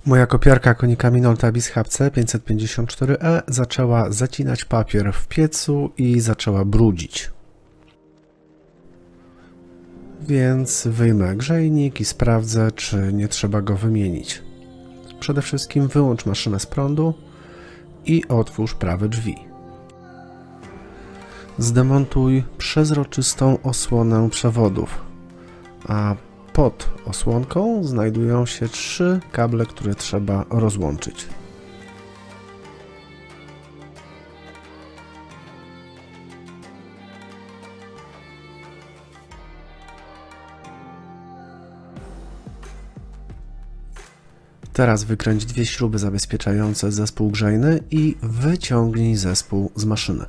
Moja kopiarka Konica Minolta BizHub C554E zaczęła zacinać papier w piecu i zaczęła brudzić. Więc wyjmę grzejnik i sprawdzę, czy nie trzeba go wymienić. Przede wszystkim wyłącz maszynę z prądu i otwórz prawe drzwi. Zdemontuj przezroczystą osłonę przewodów, a pod osłonką znajdują się 3 kable, które trzeba rozłączyć. Teraz wykręć 2 śruby zabezpieczające zespół grzejny i wyciągnij zespół z maszyny.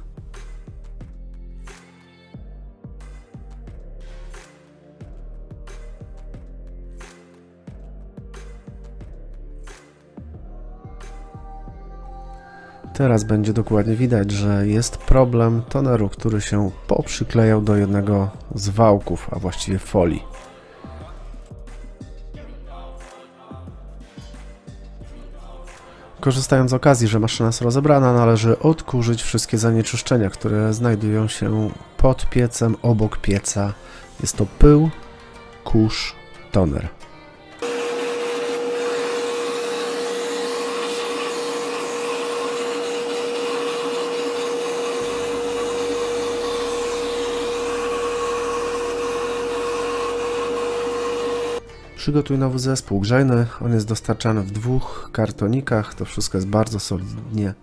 Teraz będzie dokładnie widać, że jest problem toneru, który się poprzyklejał do jednego z wałków, a właściwie folii. Korzystając z okazji, że maszyna jest rozebrana, należy odkurzyć wszystkie zanieczyszczenia, które znajdują się pod piecem, obok pieca. Jest to pył, kurz, toner. Przygotuj nowy zespół grzejny. On jest dostarczany w 2 kartonikach. To wszystko jest bardzo solidnie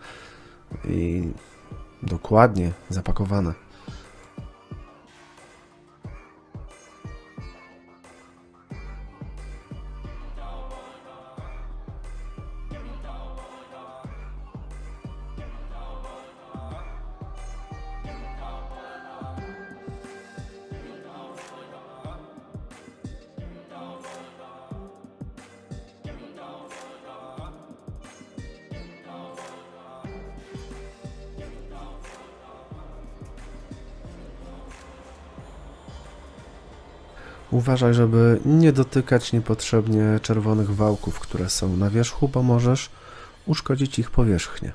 i dokładnie zapakowane. Uważaj, żeby nie dotykać niepotrzebnie czerwonych wałków, które są na wierzchu, bo możesz uszkodzić ich powierzchnię.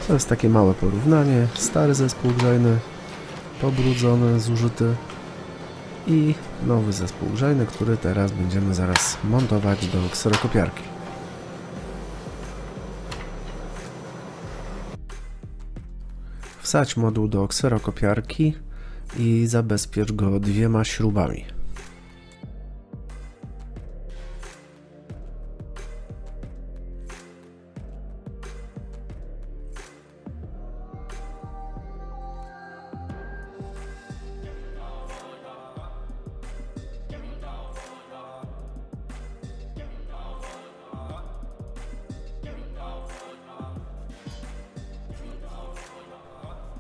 To jest takie małe porównanie. Stary zespół grzejny, pobrudzony, zużyty i nowy zespół grzejny, który teraz będziemy zaraz montować do kserokopiarki. Wsadź moduł do kserokopiarki i zabezpiecz go 2 śrubami.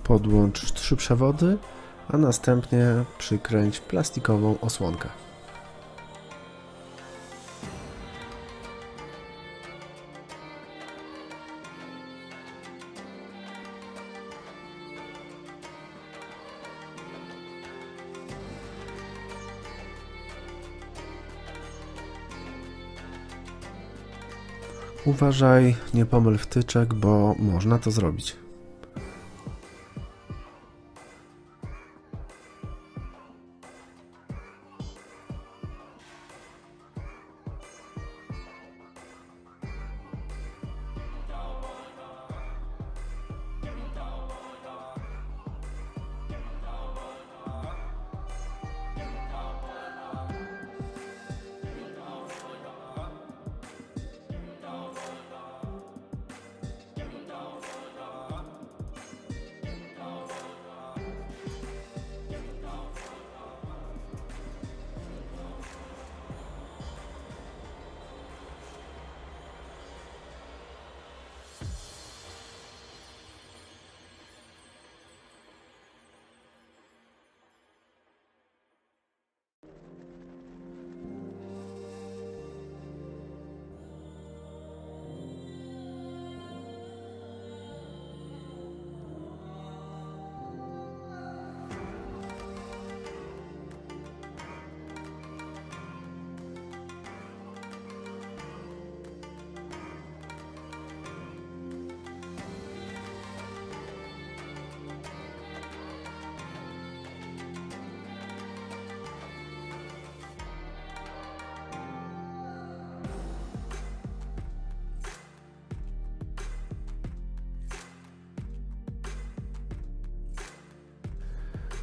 Podłącz 3 przewody, a następnie przykręć plastikową osłonkę. Uważaj, nie pomyl wtyczek, bo można to zrobić.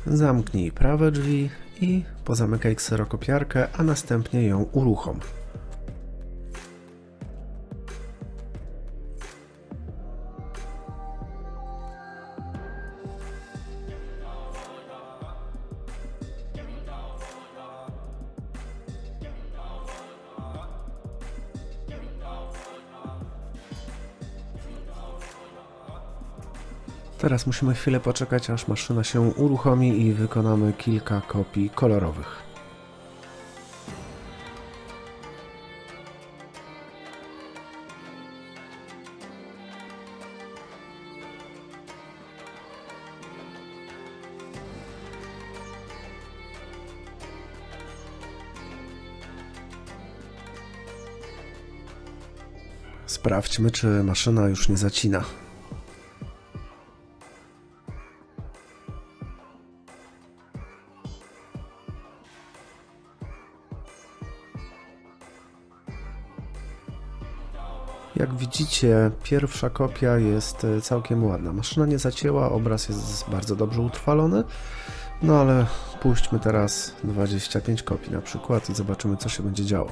Zamknij prawe drzwi i pozamykaj kserokopiarkę, a następnie ją uruchom. Teraz musimy chwilę poczekać, aż maszyna się uruchomi i wykonamy kilka kopii kolorowych. Sprawdźmy, czy maszyna już nie zacina. Jak widzicie, pierwsza kopia jest całkiem ładna. Maszyna nie zacięła, obraz jest bardzo dobrze utrwalony. No ale puśćmy teraz 25 kopii na przykład i zobaczymy, co się będzie działo.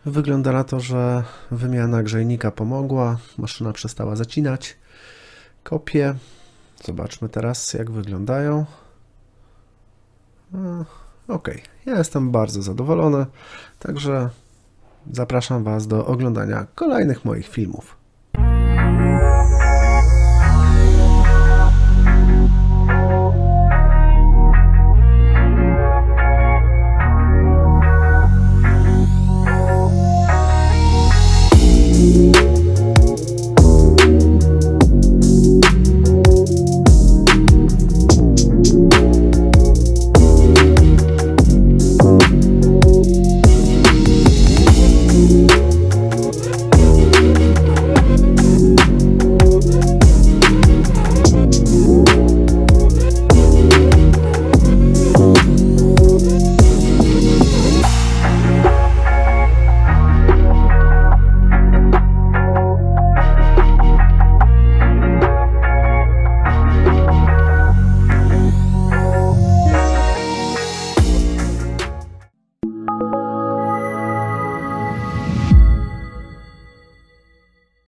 Wygląda na to, że wymiana grzejnika pomogła, maszyna przestała zacinać. Kopie. Zobaczmy teraz, jak wyglądają. Ok, ja jestem bardzo zadowolony, także zapraszam Was do oglądania kolejnych moich filmów.